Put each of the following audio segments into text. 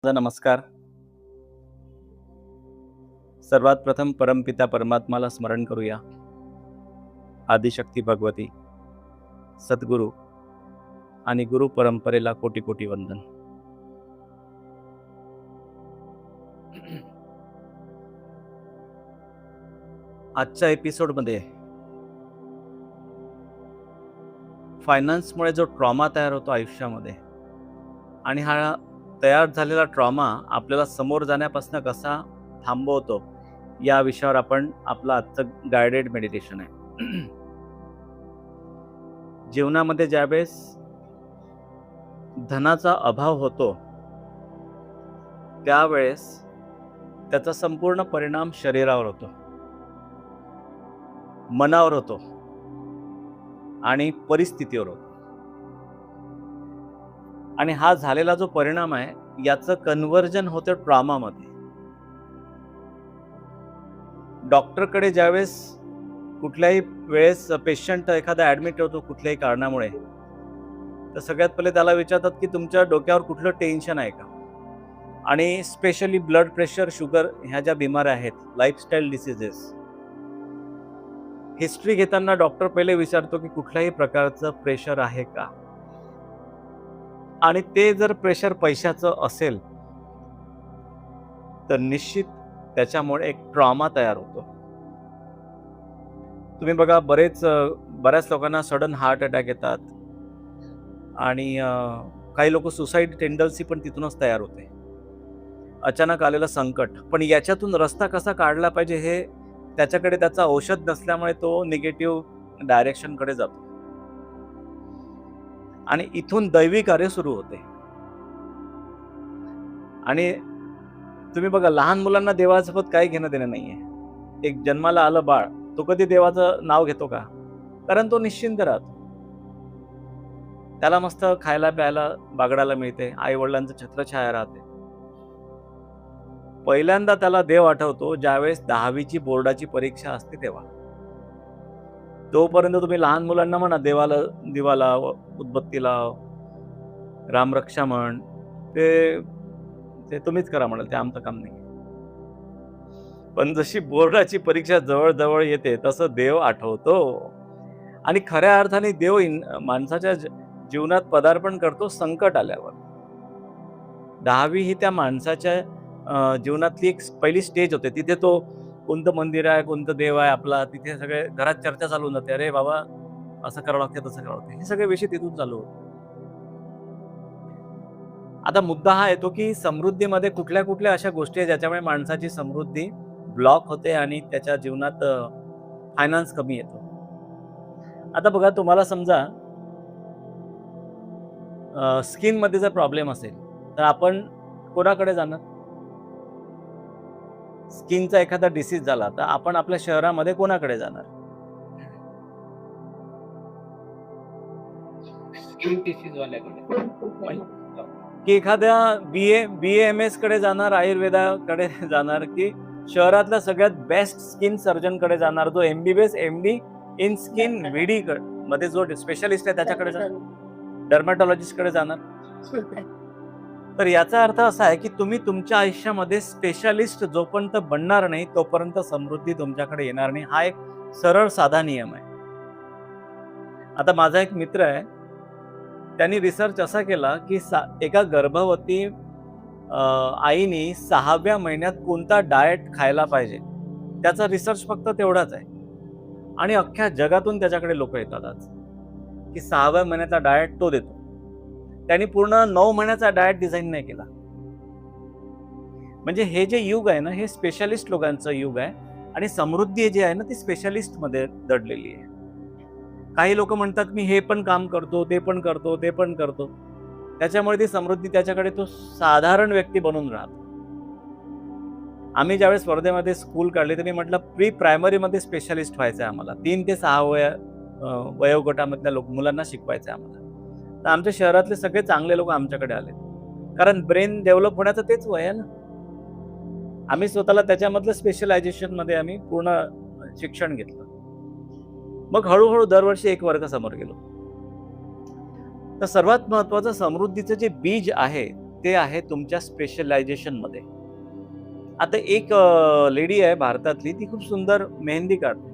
माझा नमस्कार. सर्वात प्रथम परमपिता परमात्माला स्मरण करूया. आदिशक्ती भगवती, सद्गुरू आणि गुरु परंपरेला कोटी कोटी वंदन. आजच्या एपिसोडमध्ये फायनान्समुळे जो ट्रॉमा तयार होतो आयुष्यामध्ये आणि हा तयार झालेला ट्रॉमा आपल्याला समोर जाण्यापासून कसा थांबवतो या विषयावर आपण आपलं आजचं गायडेड मेडिटेशन आहे. जीवनामध्ये ज्यावेळेस धनाचा अभाव होतो त्यावेळेस त्याचा संपूर्ण परिणाम शरीरावर होतो, मनावर होतो आणि परिस्थितीवर होतो. आणि हा झालेला जो परिणाम आहे याचं कन्व्हर्जन होतं ट्रॉमामध्ये. डॉक्टरकडे ज्यावेळेस कुठल्याही वेळेस पेशंट एखादा ॲडमिट होतो कुठल्याही कारणामुळे, तर सगळ्यात पहिले त्याला विचारतात की तुमच्या डोक्यावर कुठलं टेन्शन आहे का. आणि स्पेशली ब्लड प्रेशर, शुगर ह्या ज्या बिमाऱ्या आहेत, लाईफस्टाईल डिसीजेस, हिस्ट्री घेताना डॉक्टर पहिले विचारतो की कुठल्याही प्रकारचं प्रेशर आहे का. आणि ते जर प्रेशर पैशाचं असेल तर निश्चित त्याच्यामुळे एक ट्रॉमा तयार होतो. तुम्ही बघा, बऱ्याच लोकांना सडन हार्ट अटॅक येतात आणि काही लोक सुसाईड टेंडन्सी पण तिथूनच तयार होते. अचानक आलेलं संकट. पण याच्यातून रस्ता कसा काढला पाहिजे हे त्याच्याकडे त्याचा औषध नसल्यामुळे तो निगेटिव्ह डायरेक्शनकडे जातो आणि इथून दैवी कार्य सुरू होते. आणि तुम्ही बघा, लहान मुलांना देवासोबत काही घेणं देणं नाहीये. एक जन्माला आलं बाळ, तो कधी देवाचं नाव घेतो का? कारण तो निश्चिंत राहतो. त्याला मस्त खायला प्यायला बागडायला मिळते, आई वडिलांचं छत्रछाया राहते. पहिल्यांदा त्याला देव आठवतो ज्यावेळेस 10वीची बोर्डाची परीक्षा असते तेव्हा. तोपर्यंत तुम्ही लहान मुलांना म्हणा देवाला दिवा लाव, उदबत्ती लाव, रामरक्षा म्हण, ते तुम्हीच करा म्हणाल, ते आमचं काम नाही. पण जशी बोर्डाची परीक्षा जवळ जवळ येते तसं देव आठवतो. आणि खऱ्या अर्थाने देव माणसाच्या जीवनात पदार्पण करतो संकट आल्यावर. 10वी ही त्या माणसाच्या जीवनातली एक पहिली स्टेज होते. तिथे तो कोणतं मंदिर आहे, कोणतं देव आहे आपला, तिथे सगळे घरात चर्चा चालू होऊन जाते. अरे बाबा, असं करावं लागते, तसं करावं लागते. हे सगळे विषय तिथून चालू होते. आता मुद्दा हा येतो की समृद्धीमध्ये कुठल्या कुठल्या अशा गोष्टी आहेत ज्याच्यामुळे माणसाची समृद्धी ब्लॉक होते आणि त्याच्या जीवनात फायनान्स कमी येतो. आता बघा, तुम्हाला समजा स्किन मध्ये जर प्रॉब्लेम असेल तर आपण कोणाकडे जाणार? स्किनचा एखादा डिसीज झाला तर आपण आपल्या शहरामध्ये कोणाकडे जाणार? स्किन डिसीज वाल्याकडे. की एखाद्या BAMS कडे जाणार, आयुर्वेदाकडे जाणार, की शहरातल्या सगळ्यात बेस्ट स्किन सर्जन कडे जाणार, जो MBBS MD in skin VD मध्ये जो स्पेशलिस्ट आहे त्याच्याकडे जाणार, डर्मॅटॉलॉजिस्ट कडे जाणार. तर याचा अर्थ असा आहे की तुम्ही तुमच्या आयुष्यामध्ये स्पेशलिस्ट जोपर्यंत बनणार नाही तोपर्यंत समृद्धी तुमच्याकडे येणार नाही. हा एक सरळ साधा नियम आहे. आता माझा एक मित्र आहे, त्यांनी रिसर्च असा केला की एका गर्भवती आईने 6व्या महिन्यात कोणता डाएट खायला पाहिजे, त्याचा रिसर्च फक्त तेवढाच आहे. आणि अख्ख्या जगातून त्याच्याकडे लोक येतात आज की 6व्या महिन्याचा डाएट तो देतो. त्यांनी पूर्ण 9 महिन्याचा डाएट डिझाईन नाही केला. म्हणजे हे जे युग आहे ना, हे स्पेशलिस्ट लोकांचं युग आहे आणि समृद्धी जी आहे ना ती स्पेशलिस्ट मध्ये दडलेली आहे. काही लोक म्हणतात मी हे पण काम करतो, ते पण करतो, ते पण करतो, त्याच्यामुळे ती समृद्धी त्याच्याकडे तो साधारण व्यक्ती बनून राहतो. आम्ही ज्यावेळेस स्पर्धेमध्ये स्कूल काढली तर मी म्हटलं प्री प्रायमरीमध्ये स्पेशलिस्ट व्हायचं आहे आम्हाला. 3 ते 6 वयोगटामधल्या मुलांना शिकवायचं आहे आम्हाला. तर आमच्या शहरातले सगळे चांगले लोक आमच्याकडे आले, कारण ब्रेन डेव्हलप होण्याचं तेच वय आहे ना. आम्ही स्वतःला त्याच्यामधलं स्पेशलायझेशन मध्ये आम्ही पूर्ण शिक्षण घेतलं. मग हळूहळू दरवर्षी एक वर्ग समोर गेलो. तर सर्वात महत्वाचं समृद्धीचं जे बीज आहे ते आहे तुमच्या स्पेशलायझेशनमध्ये. आता एक लेडी आहे भारतातली, ती खूप सुंदर मेहंदी काढते.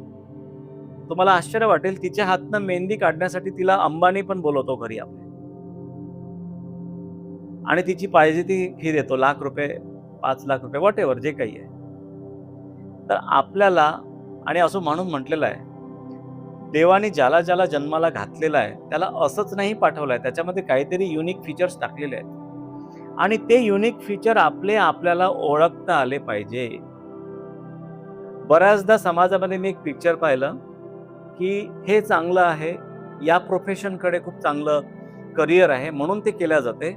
तुम्हाला आश्चर्य वाटेल, तिच्या हातनं मेहंदी काढण्यासाठी तिला अंबानी पण बोलवतो घरी आपल्या, आणि तिची पाहिजे ती फी देतो, ₹1,00,000 ₹5,00,000 व्हॉटएव्हर जे काही आहे. तर आपल्याला, आणि असं म्हणून म्हटलेलं आहे, देवाने ज्याला ज्याला जन्माला घातलेला आहे त्याला असंच नाही पाठवलंय, त्याच्यामध्ये काहीतरी युनिक फीचर्स टाकलेले आहेत, आणि ते युनिक फीचर आपल्याला ओळखता आले पाहिजे. बऱ्याचदा समाजामध्ये मी एक पिक्चर पाहिलं की हे चांगलं आहे, या प्रोफेशनकडे खूप चांगलं करिअर आहे म्हणून ते केल्या जाते.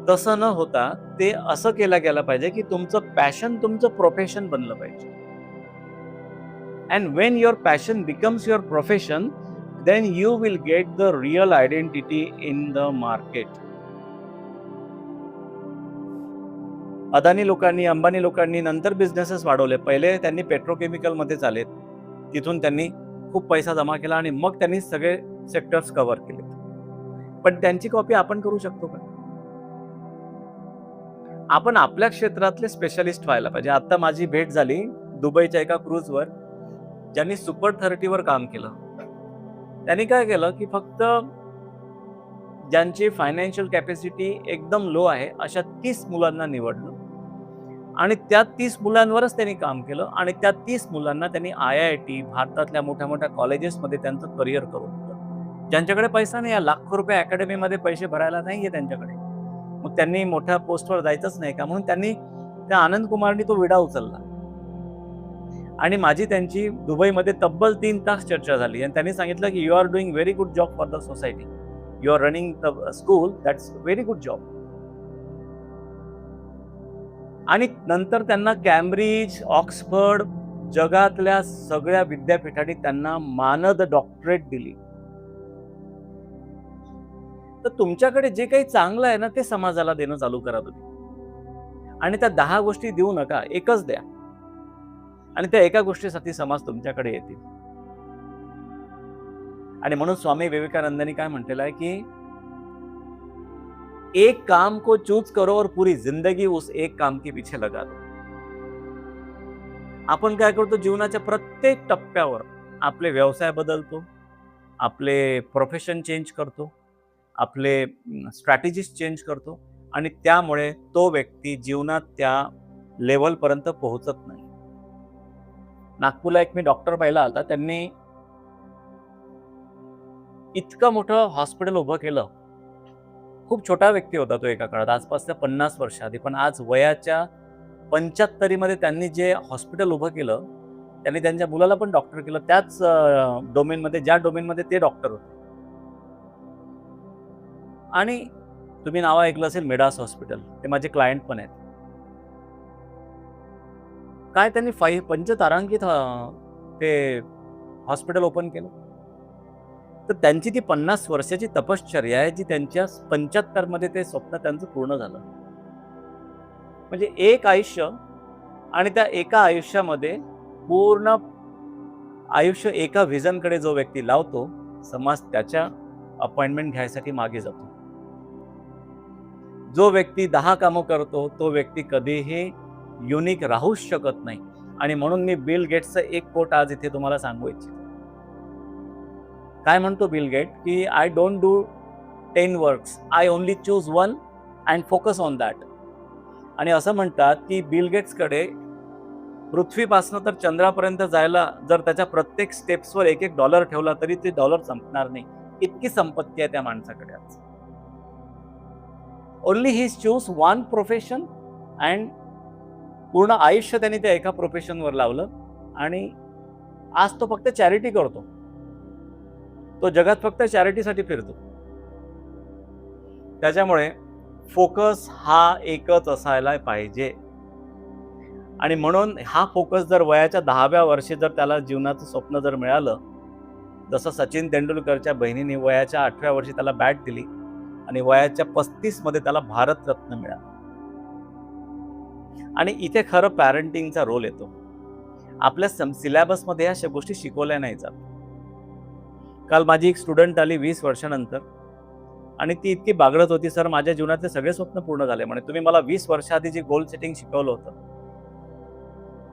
तसं न होता ते असं केलं गेलं पाहिजे की तुमचं पॅशन तुमचं प्रोफेशन बनलं पाहिजे. And when your passion becomes your profession, then you will get the real identity in the market. Adani लोकांनी, अंबानी लोकांनी नंतर बिझनेसेस वाढवले. पहिले त्यांनी पेट्रोकेमिकल मध्ये चालेत, तिथून त्यांनी खूप पैसा जमा केला आणि मग त्यांनी सगळे सेक्टर्स कव्हर केले. पण त्यांची कॉपी आपण करू शकतो का? आपण आपल्या क्षेत्रातले स्पेशलिस्ट व्हायला पाहिजे. आता माझी भेट झाली दुबईच्या एका क्रूजवर, ज्यांनी सुपर 30 वर काम केलं. त्यांनी काय केलं की फक्त ज्यांची फायनान्शियल कॅपॅसिटी एकदम लो आहे अशा 30 मुलांना निवडलं, आणि त्या 30 मुलांवरच त्यांनी काम केलं, आणि त्या 30 मुलांना त्यांनी IIT, भारतातल्या मोठ्या मोठ्या कॉलेजेसमध्ये त्यांचं करिअर करून दिलं. ज्यांच्याकडे पैसा नाही, लाखो रुपये अकॅडमीमध्ये पैसे भरायला नाहीये त्यांच्याकडे, मग त्यांनी मोठ्या पोस्टवर जायचंच नाही का? म्हणून त्यांनी, त्या आनंद कुमारनी तो विडा उचलला, आणि माझी त्यांची दुबईमध्ये तब्बल 3 तास चर्चा झाली. आणि त्यांनी सांगितलं की you are doing very good job for the society, you are running the school, that's very good job. आणि नंतर त्यांना कॅम्ब्रिज, ऑक्सफर्ड, जगातल्या सगळ्या विद्यापीठांनी त्यांना मानद डॉक्टरेट दिली. तर तुमच्याकडे जे काही चांगलं आहे ना, ते समाजाला देणं चालू करा तुम्ही, आणि त्या 10 गोष्टी देऊ नका, एकच द्या, आणि त्या एका गोष्टीसाठी समाज तुमच्याकडे येतील. आणि म्हणून स्वामी विवेकानंदांनी काय म्हटलेलं आहे की एक काम को चूज करो और पूरी जिंदगी उस एक काम के पीछे लगा दो. आपण काय करतो, जीवनाच्या प्रत्येक टप्प्यावर आपले व्यवसाय बदलतो, आपले प्रोफेशन चेंज करतो, आपले स्ट्रॅटेजीज चेंज करतो, आणि त्यामुळे तो व्यक्ती जीवनात त्या लेवलपर्यंत पोहोचत नाही. नागपूरला एक मी डॉक्टर पाहिला होता, त्यांनी इतकं मोठं हॉस्पिटल उभं केलं. खूप छोटा व्यक्ती होता तो एका काळात, आसपासच्या 50 वर्ष आधी, पण आज वयाच्या 75 मध्ये त्यांनी जे हॉस्पिटल उभं केलं, त्यांनी त्यांच्या मुलाला पण डॉक्टर केलं, त्याच डोमेनमध्ये, ज्या डोमेनमध्ये ते डॉक्टर होते. आणि तुम्ही नाव ऐकलं असेल मेडास हॉस्पिटल, ते माझे क्लायंट पण आहेत. काय त्यांनी 5 तारांकित ते हॉस्पिटल ओपन केलं. तर त्यांची ती 50 वर्षाची तपश्चर्या आहे, जी त्यांच्या 75 मध्ये ते स्वप्न त्यांचं पूर्ण झालं. म्हणजे एक आयुष्य, आणि त्या एका आयुष्यामध्ये पूर्ण आयुष्य एका व्हिजनकडे जो व्यक्ती लावतो, समाज त्याच्या अपॉइंटमेंट घ्यायसाठी मागे जातो. जो व्यक्ती 10 कामं करतो तो व्यक्ती कधीही युनिक राहूच शकत नाही. आणि म्हणून मी बिल गेट्सचं एक कोट आज इथे तुम्हाला सांगू इच्छितो. काय म्हणतो बिल गेट की I don't do 10 works, I only choose 1 and focus on that. आणि असं म्हणतात की बिल गेट्सकडे पृथ्वीपासून तर चंद्रापर्यंत जायला जर त्याच्या प्रत्येक स्टेप्सवर $1 ठेवला तरी ते डॉलर संपणार नाही, इतकी संपत्ती आहे त्या माणसाकडे आज. Only he choose 1 profession, and पूर्ण आयुष्य त्यांनी त्या एका प्रोफेशनवर लावलं, आणि आज तो फक्त चॅरिटी करतो. तो जगात फक्त चॅरिटीसाठी फिरतो. त्याच्यामुळे फोकस हा एकच असायला पाहिजे. आणि म्हणून हा फोकस जर वयाच्या 10व्या वर्षी जर त्याला जीवनाचं स्वप्न जर मिळालं, जसं सचिन तेंडुलकरच्या बहिणीने वयाच्या 8व्या वर्षी त्याला बॅट दिली, आणि वयाच्या 35 मध्ये त्याला भारतरत्न मिळालं. आणि इथे खरं पॅरेंटिंगचा रोल येतो. आपल्या सिलेबसमध्ये अशा गोष्टी शिकवल्या नाही जात. काल माझी एक स्टुडंट आली 20 वर्षानंतर, आणि ती इतकी बागडत होती, सर माझ्या जीवनातले सगळे स्वप्न पूर्ण झाले म्हणे. तुम्ही मला 20 वर्षाआधी जे गोल सेटिंग शिकवलं होतं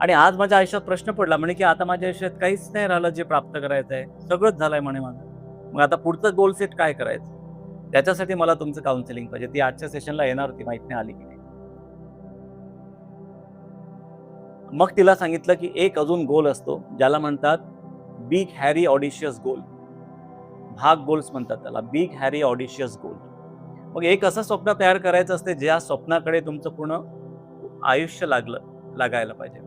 आणि आज माझ्या आयुष्यात प्रश्न पडला म्हणे की आता माझ्या आयुष्यात काहीच नाही राहिलं जे प्राप्त करायचं आहे, सगळंच झालंय म्हणे माझं. मग आता पुढचं गोल सेट काय करायचं, त्याच्यासाठी मला तुमचं काउन्सिलिंग पाहिजे. ती आजच्या सेशनला येणार होती, माहित नाही आली की नाही. मग तिला सांगितलं की एक अजून गोल असतो ज्याला म्हणतात बिग हॅरी ऑडिशियस गोल, भाग गोल्स म्हणतात त्याला, बिग हॅरी ऑडिशियस गोल. मग एक असं स्वप्न तयार करायचं असते ज्या स्वप्नाकडे तुमचं पूर्ण आयुष्य लागायला पाहिजे.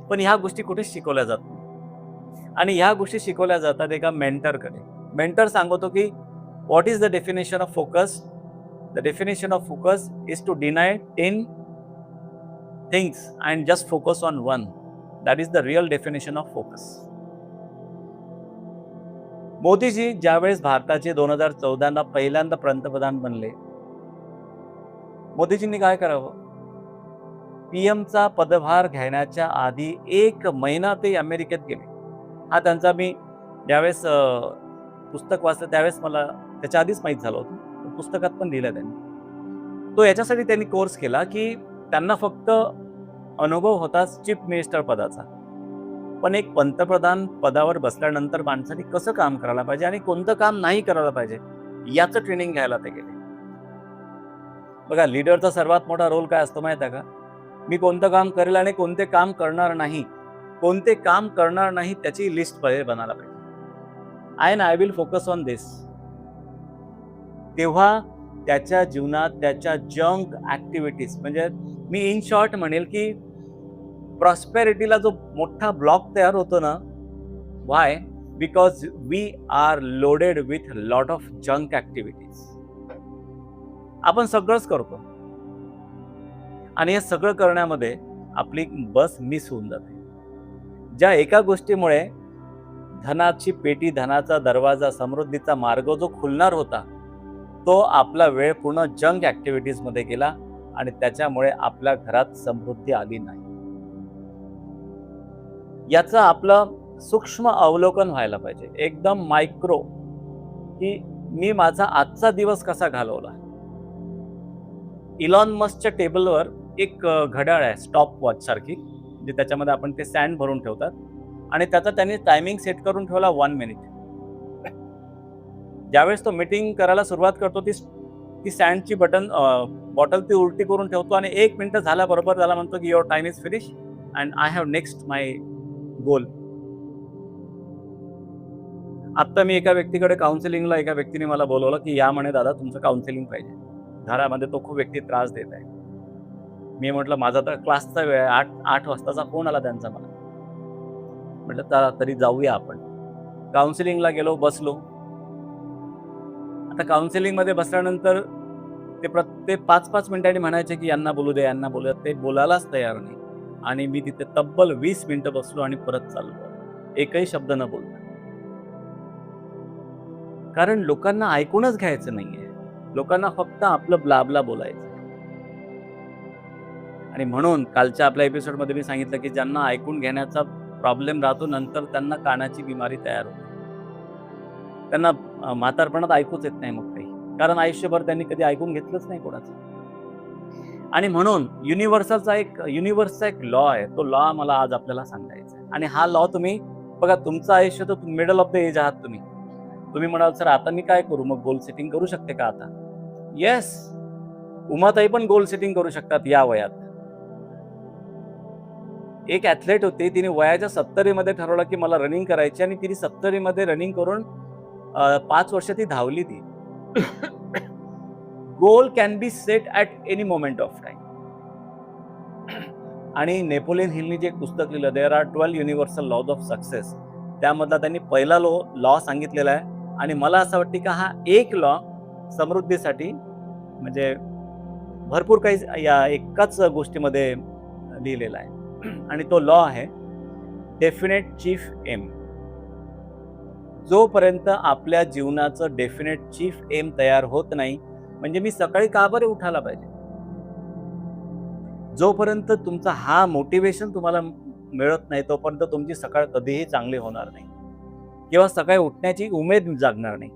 पण ह्या गोष्टी कुठे शिकवल्या जात नाही, आणि ह्या गोष्टी शिकवल्या जातात एका मेंटरकडे. मेंटर सांगतो की what is the definition of focus. The definition of focus is to deny 10 things and just focus on one. That is the real definition of focus. Modiji ज्यावेळेस भारताचे 2014ला पहिल्यांदा पंतप्रधान बनले, मोदीजींनी काय करावं, पीएमचा पदभार घेण्याच्या आधी 1 महिना ते अमेरिकेत गेले. हा त्यांचा, मी ज्यावेळेस पुस्तक वाचलं त्यावेळेस मला त्याच्या आधीच माहीत झालं होतं, पुस्तकात पण लिहिलं त्यांनी. तो याच्यासाठी त्यांनी कोर्स केला की त्यांना फक्त अनुभव होता चीफ मिनिस्टर पदाचा, पण एक पंतप्रधान पदावर बसल्यानंतर माणसाने कसं काम करायला पाहिजे आणि कोणतं काम नाही करायला पाहिजे याचं ट्रेनिंग घ्यायला ते गेले. बघा, लीडरचा सर्वात मोठा रोल काय असतो माहिती आहे का, मी कोणतं काम करेल आणि कोणते काम करणार नाही, कोणते काम करणार नाही त्याची लिस्ट बनायला पाहिजे. आय विल फोकस ऑन दिस. तेव्हा त्याच्या जीवनात त्याच्या जंक ऍक्टिव्हिटीज, म्हणजे मी इन शॉर्ट म्हणेल की प्रॉस्पेरिटीला जो मोठा ब्लॉक तयार होतो ना, why, because we are loaded with lot of junk activities. आपण सगळंच करतो आणि हे सगळं करण्यामध्ये आपली बस मिस होऊन जाते. ज्या एका गोष्टीमुळे धनाची पेटी, धनाचा दरवाजा, समृद्धीचा मार्ग जो खुलणार होता, तो आपला वेळ पूर्ण जंक ऍक्टिव्हिटीज मध्ये गेला आणि त्याच्यामुळे आपल्या घरात समृद्धी आली नाही. याचं आपलं सूक्ष्म अवलोकन व्हायला पाहिजे, एकदम मायक्रो, की मी माझा आजचा दिवस कसा घालवला. इलॉन मस्कच्या टेबलवर एक घड्याळ आहे, स्टॉप वॉच सारखी, म्हणजे त्याच्यामध्ये आपण ते सँड भरून ठेवतात आणि त्याचा त्यांनी टायमिंग सेट करून ठेवला 1 मिनिट. ज्यावेळेस तो मीटिंग करायला सुरुवात करतो, ती सँडची बॉटल ती उलटी करून ठेवतो आणि 1 मिनिट झाल्याबरोबर त्याला म्हणतो की your time is finish and I have next my goal. आत्ता मी एका व्यक्तीकडे काउन्सिलिंगला, एका व्यक्तीने मला बोलवलं की या म्हणे दादा तुमचं काउन्सिलिंग पाहिजे, घरामध्ये तो खूप व्यक्ती त्रास देत आहे. मी म्हटलं माझा तर क्लासचा वेळ आहे, 8 वाजताचा फोन आला त्यांचा मला. म्हटलं तरी जाऊया आपण. काउन्सिलिंगला गेलो, बसलो. आता काउन्सिलिंग मध्ये बसल्यानंतर ते 5-5 मिनिटांनी म्हणायचे की यांना बोलू दे, यांना बोलू दे, ते बोलायलाच तयार नाही. आणि मी तिथे तब्बल 20 मिनिटं बसलो आणि परत चाललो, एकही शब्द न बोलता. कारण लोकांना ऐकूनच घ्यायचं नाहीये, लोकांना फक्त आपलं ब्लाबला बोलायचं. आणि म्हणून कालच्या आपल्या एपिसोडमध्ये मी सांगितलं की ज्यांना ऐकून घेण्याचा प्रॉब्लेम राहतो, नंतर त्यांना कानाची बिमारी तयार होते, त्यांना म्हातारपणात ऐकूच येत नाही मग काही, कारण आयुष्यभर त्यांनी कधी ऐकून घेतलंच नाही कोणाचं. आणि म्हणून युनिव्हर्सचा एक लॉ आहे, तो लॉ मला आज आपल्याला सांगायचा आहे. आणि हा लॉ तुम्ही बघा, तुमचं आयुष्य तर मिडल ऑफ द एज आहात तुम्ही म्हणाल सर आता मी काय करू, मग गोल सेटिंग करू शकते का आता? येस, उमाताई पण गोल सेटिंग करू शकतात या वयात. एक ॲथलेट होती, तिने वयाच्या 70 मध्ये ठरवलं की मला रनिंग करायची, आणि तिने 70 मध्ये रनिंग करून 5 वर्ष ती धावली. ती goal can be set at any moment of time. आणि नेपोलियन हिलनी जे एक पुस्तक लिहिलं, there are 12 universal laws of success, त्यामधला त्यांनी पहिला लॉ सांगितलेला आहे. आणि मला असं वाटतं की हा एक लॉ समृद्धीसाठी, म्हणजे भरपूर काही या एकाच गोष्टीमध्ये लिहिलेला आहे. आणि तो लॉ आहे डेफिनेट चीफ एम. जोपर्यंत आपल्या जीवनाचं डेफिनेट चीफ एम तयार होत नाही, म्हणजे मी सकाळी का बरे उठायला पाहिजे, जोपर्यंत तुमचा हा मोटिवेशन तुम्हाला मिळत नाही, तोपर्यंत तुमची सकाळ कधीही चांगली होणार नाही, किंवा सकाळी उठण्याची उमेद जागणार नाही.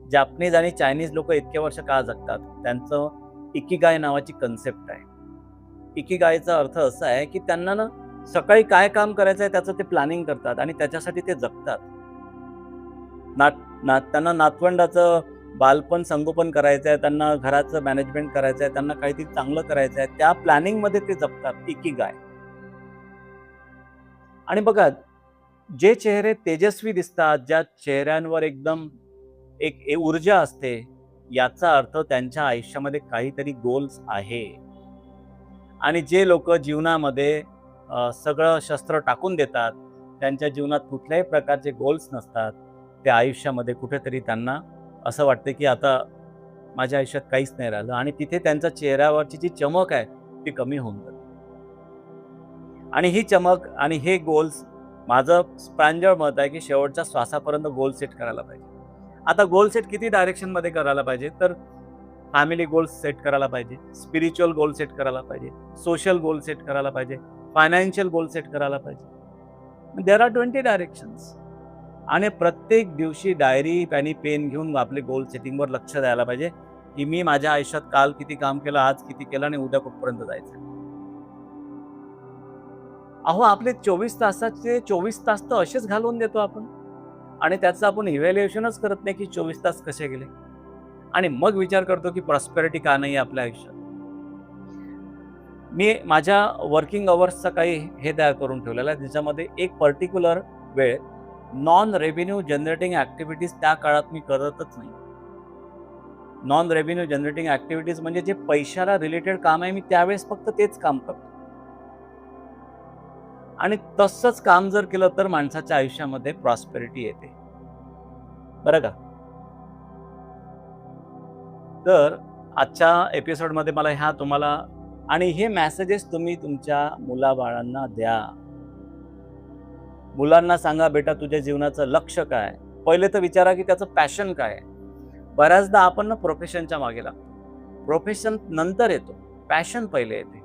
जापनीज आणि चायनीज लोक इतके वर्ष का जगतात? त्यांचं इकिगाय नावाची कन्सेप्ट आहे. इकिगायचा अर्थ असा आहे की त्यांना ना सकाळी काय काम करायचं आहे त्याचं ते प्लॅनिंग करतात आणि त्याच्यासाठी ते जगतात. त्यांना नातवंडाचं बालपण संगोपन करायचं आहे, त्यांना घराचं मॅनेजमेंट करायचं आहे, त्यांना काहीतरी चांगलं करायचं आहे, त्या प्लॅनिंग मध्ये ते जगतात. इकिगाय. आणि बघा, जे चेहरे तेजस्वी दिसतात, ज्या चेहऱ्यांवर एकदम एक ऊर्जा असते, याचा अर्थ त्यांच्या आयुष्यामध्ये काहीतरी गोल्स आहे. आणि जे लोक जीवनामध्ये सगळं शस्त्र टाकून देतात, त्यांच्या जीवनात कुठल्याही प्रकारचे गोल्स नसतात, त्या आयुष्यामध्ये कुठेतरी त्यांना असं वाटतं की आता माझ्या आयुष्यात काहीच नाही राहिलं, आणि तिथे त्यांच्या चेहऱ्यावरची जी चमक आहे ती कमी होऊन जाते. आणि ही चमक आणि हे गोल्स, माझं प्रांजळ मत आहे की शेवटच्या श्वासापर्यंत गोल सेट करायला पाहिजे. आता गोल सेट किती डायरेक्शनमध्ये करायला पाहिजे? तर फॅमिली गोल्स सेट करायला पाहिजे, स्पिरिच्युअल गोल सेट करायला पाहिजे, सोशल गोल सेट करायला पाहिजे, फायनान्शियल गोल सेट करायला पाहिजे. There are 20 directions. आणि प्रत्येक दिवशी डायरी आणि पेन घेऊन आपले गोल सेटिंगवर लक्ष द्यायला पाहिजे की मी माझ्या आयुष्यात काल किती काम केलं, आज किती केलं आणि उद्या कुठपर्यंत जायचं. अहो, आपले 24 तासाचे 24 तास तर असेच घालवून देतो आपण, आणि त्याचं आपण इव्हॅल्युएशनच करत नाही की 24 तास कसे गेले, आणि मग विचार करतो की प्रॉस्पेरिटी का नाही आपल्या आयुष्यात. मी माझ्या वर्किंग अवर्सचा काही हे तयार करून ठेवलेला आहे, ज्याच्यामध्ये एक पर्टिक्युलर वेळ नॉन रेव्हेन्यू जनरेटिंग ऍक्टिव्हिटीज त्या काळात मी करतच नाही. नॉन रेव्हेन्यू जनरेटिंग ऍक्टिव्हिटीज म्हणजे जे पैशाला रिलेटेड काम आहे, मी त्यावेळेस फक्त तेच काम करतो. आणि तसंच काम जर केलं तर माणसाच्या आयुष्यामध्ये प्रॉस्पेरिटी येते, बरं का? तर आजच्या एपिसोडमध्ये मला ह्या तुम्हाला, आणि हे मेसेजेस तुम्ही तुमच्या मुलाबाळांना द्या. मुलांना सांगा, बेटा तुझ्या जीवनाचं लक्ष काय? पहिले तर विचारा की त्याचं पॅशन काय आहे. बऱ्याचदा आपण ना प्रोफेशनच्या मागे लागतो, प्रोफेशन नंतर येतो, पॅशन पहिले येते.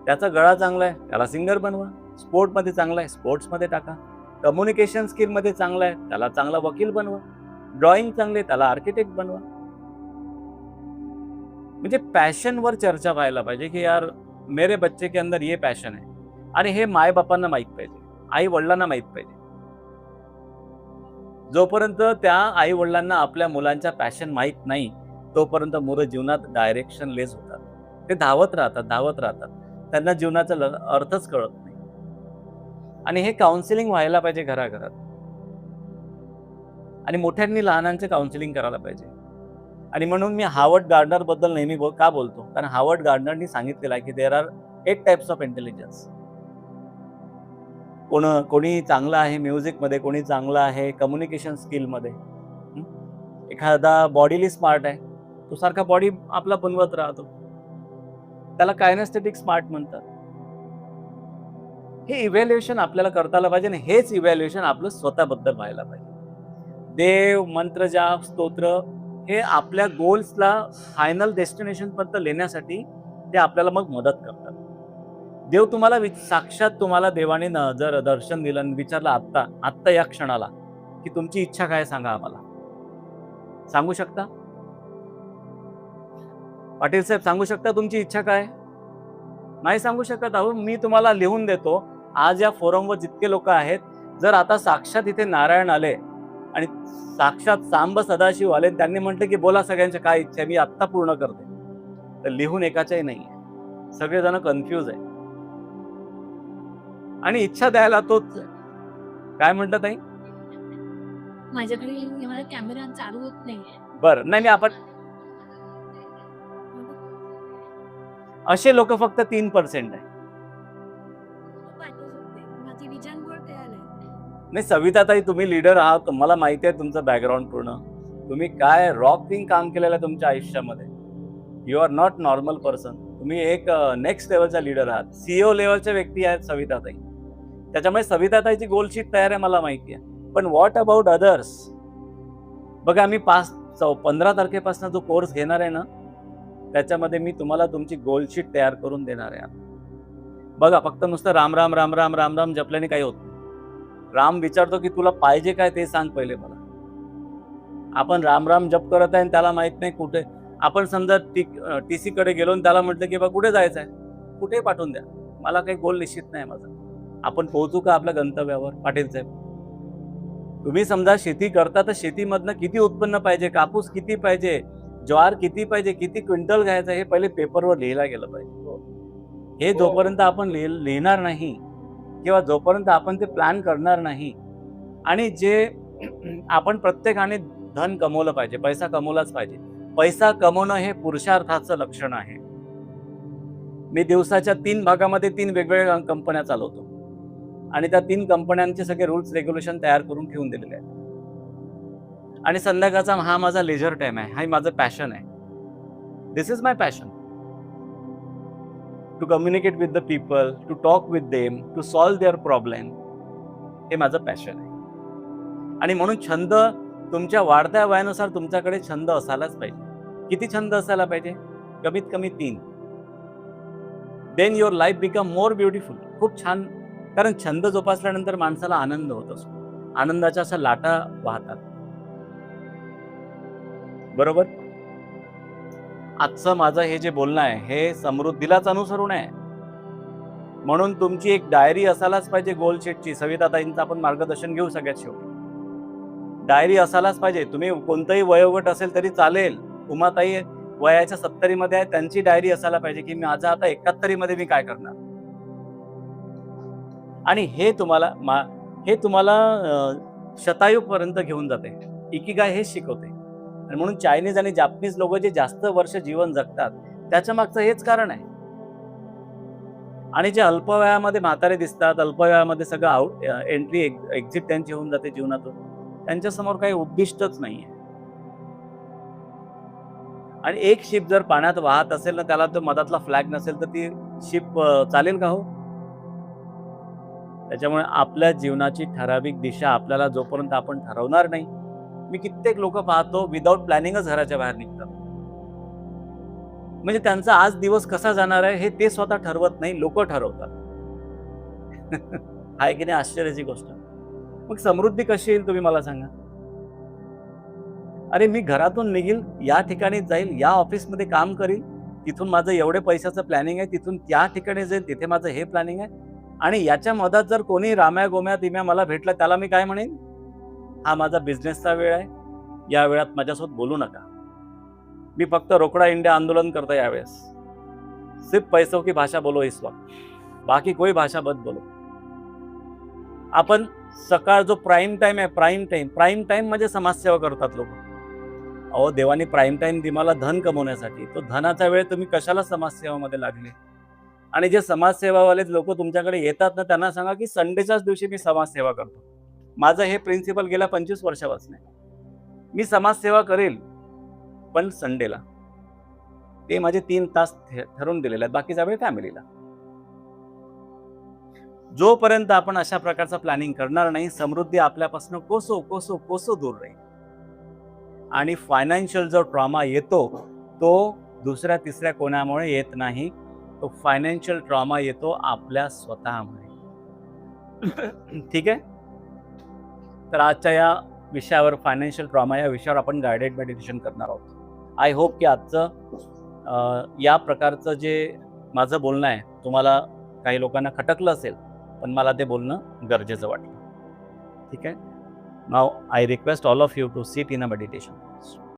त्याचा गळा चांगला आहे, त्याला सिंगर बनवा. स्पोर्टमध्ये चांगला आहे, स्पोर्ट्समध्ये टाका. कम्युनिकेशन स्किलमध्ये चांगला आहे, त्याला चांगला वकील बनवा. ड्रॉइंग चांगले, त्याला आर्किटेक्ट बनवा. म्हणजे पॅशनवर चर्चा व्हायला पाहिजे की यार मेरे बच्चे के अंदर ये पॅशन आहे, आणि हे माय बापांना माहीत पाहिजे, आई वडिलांना माहीत पाहिजे. जोपर्यंत त्या आई वडिलांना आपल्या मुलांच्या पॅशन माहीत नाही, तोपर्यंत मुलं जीवनात डायरेक्शनलेस होतात. ते धावत राहतात, त्यांना जीवनाचा अर्थच कळत नाही. आणि हे काउन्सिलिंग व्हायला पाहिजे घराघरात, आणि मोठ्यांनी लहानांचे काउन्सिलिंग करायला पाहिजे. आणि म्हणून मी हार्वर्ड गार्डनर बद्दल नेहमी का बोलतो? कारण हार्वर्ड गार्डनरनी सांगितलेलं आहे की there are 8 types of intelligence. कोणी चांगलं आहे म्युझिकमध्ये, कोणी चांगलं आहे कम्युनिकेशन स्किलमध्ये. एखादा बॉडीली स्मार्ट आहे, तो सारखा बॉडी आपला बनवत राहतो, त्याला कायनेस्थेटिक स्मार्ट म्हणतात. हे इव्हॅल्युएशन आपल्याला करता आलं पाहिजे, आणि हेच इव्हॅल्युएशन आपलं स्वतःबद्दल व्हायला पाहिजे. देव, मंत्र जाप, स्तोत्र हे आपल्या गोल्सला फायनल डेस्टिनेशन पर्यंत नेण्यासाठी ते आपल्याला मग मदत करतात. देव तुम्हाला साक्षात तुम्हाला देवाने जर दर्शन दिलं आणि विचारलं आत्ता या क्षणाला की तुमची इच्छा काय, सांगा आम्हाला. सांगू शकता? पाटील साहेब सांगू शकता तुमची इच्छा काय? नाही सांगू शकत. अहो, मी तुम्हाला लिहून देतो. आज या फोरमवर जितके लोक आहेत, जर आता साक्षात इथे नारायण आले आणि साक्षात सांब सदाशिव आले, त्यांनी म्हटलं की बोला सगळ्यांच्या काय इच्छा आहे, मी आत्ता पूर्ण करते, तर लिहून एकाच्याही नाही आहे. सगळेजण कन्फ्यूज आहे. आणि इच्छा द्यायला तोच काय म्हणतात ताई? माझ्याकडे मला कॅमेरा चालू होत नाहीये. बरं, नाही आपण असे लोक फक्त 3% आहे. माझी विजन बोर्ड तयार आहे. नाही सविताताई, तुम्ही लीडर आहात, तुम्हाला माहिती आहे तुमचं बॅकग्राऊंड पूर्ण. तुम्ही काय रॉकिंग काम केलेलं आहे तुमच्या आयुष्यामध्ये. You are not normal person. तुम्ही एक नेक्स्ट लेवलचा लीडर आहात, CEO लेवलच्या व्यक्ती आहेत सविताताई. त्याच्यामुळे सविताताईची गोल शीट तयार आहे, मला माहिती आहे. पण व्हॉट अबाउट अदर्स? बघा, आम्ही 15 तारखेपासून जो कोर्स घेणार आहे ना, त्याच्यामध्ये मी तुम्हाला तुमची गोल शीट तयार करून देणार आहे. बघा, फक्त नुसतं राम राम राम राम राम राम जपल्याने काही होत नाही. राम विचारतो की तुला पाहिजे काय ते सांग पहिले मला, आपण राम राम जप करत आहे आणि त्याला माहित नाही कुठे. आपण समजा TC कडे गेलो आणि त्याला म्हटलं की बा कुठे जायचं आहे, कुठे पाठवून द्या, मला काही गोल निश्चित नाही माझा. आपण पोहोचू का आपल्या गंतव्यावर? पाटील साहेब, तुम्ही समजा शेती करता तर शेतीमधनं किती उत्पन्न पाहिजे, कापूस किती पाहिजे, ज्वार किती पाहिजे, किती क्विंटल घ्यायचं, हे पहिले पेपरवर लिहिला गेलं पाहिजे. हे जोपर्यंत आपण लिहिणार नाही किंवा जोपर्यंत आपण ते प्लॅन करणार नाही, आणि जे आपण प्रत्येकाने धन कमवलं पाहिजे, पैसा कमवलाच पाहिजे. पैसा कमवणं हे पुरुषार्थाचं लक्षण आहे. मी दिवसाच्या 3 भागामध्ये 3 वेगवेगळ्या कंपन्या चालवतो आणि त्या 3 कंपन्यांचे सगळे रूल्स रेग्युलेशन तयार करून ठेवून दिलेले आहेत. आणि संध्याकाळचा हा माझा लेजर टाइम आहे, हा माझं पॅशन आहे. This is my passion, to communicate with the people, to talk with them, to solve their problem. हे माझं पॅशन आहे. आणि म्हणून छंद तुमच्या वाढत्या वयानुसार तुमच्याकडे छंद असायलाच पाहिजे. किती छंद असायला पाहिजे? कमीत कमी 3. Then your life become more beautiful. खूप छान. कारण छंद जोपासल्यानंतर माणसाला आनंद होत असतो, आनंदाच्या अशा लाटा वाहतात. बरोबर. आजचं माझं हे जे बोलणं आहे हे समृद्धीलाच अनुसरून आहे. म्हणून तुमची एक डायरी असायलाच पाहिजे, गोल शीटची. सविताताईंचं आपण मार्गदर्शन घेऊ सगळ्यात शेवटी. डायरी असायलाच पाहिजे. तुम्ही कोणताही वयोगट असेल तरी चालेल. उमाताई वयाच्या 70 मध्ये आहे, त्यांची डायरी असायला पाहिजे की माझा आता 71 मध्ये मी काय करणार. आणि हे तुम्हाला शतायू पर्यंत घेऊन जाते. इकिगाय हेच शिकवते. आणि म्हणून चायनीज आणि जापनीज लोक जे जास्त वर्ष जीवन जगतात त्याच्या मागचं हेच कारण आहे. आणि जे अल्पवयामध्ये म्हातारे दिसतात, अल्पवयामध्ये सगळं एंट्री एक्झिट त्यांची होऊन जाते जीवनातून, त्यांच्यासमोर काही उद्दिष्टच नाहीये. आणि एक शिप जर पाण्यात वाहत असेल ना, त्याला तो मधातला फ्लॅग नसेल तर ती शिप चालेल का हो? त्याच्यामुळे आपल्या जीवनाची ठराविक दिशा आपल्याला जोपर्यंत आपण ठरवणार नाही, मी कित्येक लोक पाहतो विदाऊट प्लॅनिंगच घराच्या बाहेर निघतात. म्हणजे त्यांचा आज दिवस कसा जाणार आहे हे ते स्वतः ठरवत नाही, लोक ठरवतात. आहे की नाही आश्चर्याची गोष्ट. मग समृद्धी कशी येईल तुम्ही मला सांगा. अरे मी घरातून निघील, या ठिकाणी जाईल, या ऑफिसमध्ये काम करील, तिथून माझं एवढे पैशाचं प्लॅनिंग आहे, तिथून त्या ठिकाणी जाईल, तिथे माझं हे प्लॅनिंग आहे. आणि याच्या मधात जर कोणी राम्या गोम्या तिम्या मला भेटला, त्याला मी काय म्हणेन? हा माझा बिझनेसचा वेळ आहे, या वेळात माझ्यासोबत बोलू नका. मी फक्त रोकडा इंडिया आंदोलन करता यावेळेस. सिर्फ पैसों की भाषा बोलो इस वक्त, बाकी कोई भाषा मत बोलो. आपण सकाळ जो प्राईम टाइम आहे, प्राईम टाइम म्हणजे समाजसेवा करतात लोक. अहो देवाने प्राईम टाइम दिमाला धन कमवण्यासाठी. तो धनाचा वेळ तुम्ही कशाला समाजसेवामध्ये लागले? आणि जे समाजसेवावाले लोक तुमच्याकडे येतात ना, त्यांना सांगा की संडेच्याच दिवशी मी समाजसेवा करतो. माझं हे प्रिन्सिपल गेल्या 25 वर्षापासून आहे. मी समाजसेवा करेल पण संडेला. ते माझे 3 तास ठरवून दिलेले आहेत, बाकीचा वेळ फॅमिलीला. जोपर्यंत आपण अशा प्रकारचं प्लॅनिंग करणार नाही, समृद्धी आपल्यापासून कोसो दूर राहील. आणि फायनान्शियल जो ट्रॉमा येतो तो दुसऱ्या तिसऱ्या कोणामुळे येत नाही. तो फायनान्शियल ट्रॉमा येतो आपल्या स्वतःमुळे. ठीक आहे. तर आजच्या या विषयावर, फायनान्शियल ट्रॉमा या विषयावर आपण गायडेड मेडिटेशन करणार आहोत. आय होप की आजचं या प्रकारचं जे माझं बोलणं आहे तुम्हाला काही लोकांना खटकलं असेल, पण मला ते बोलणं गरजेचं वाटलं. ठीक आहे. नाव I request all of you to sit in a meditation.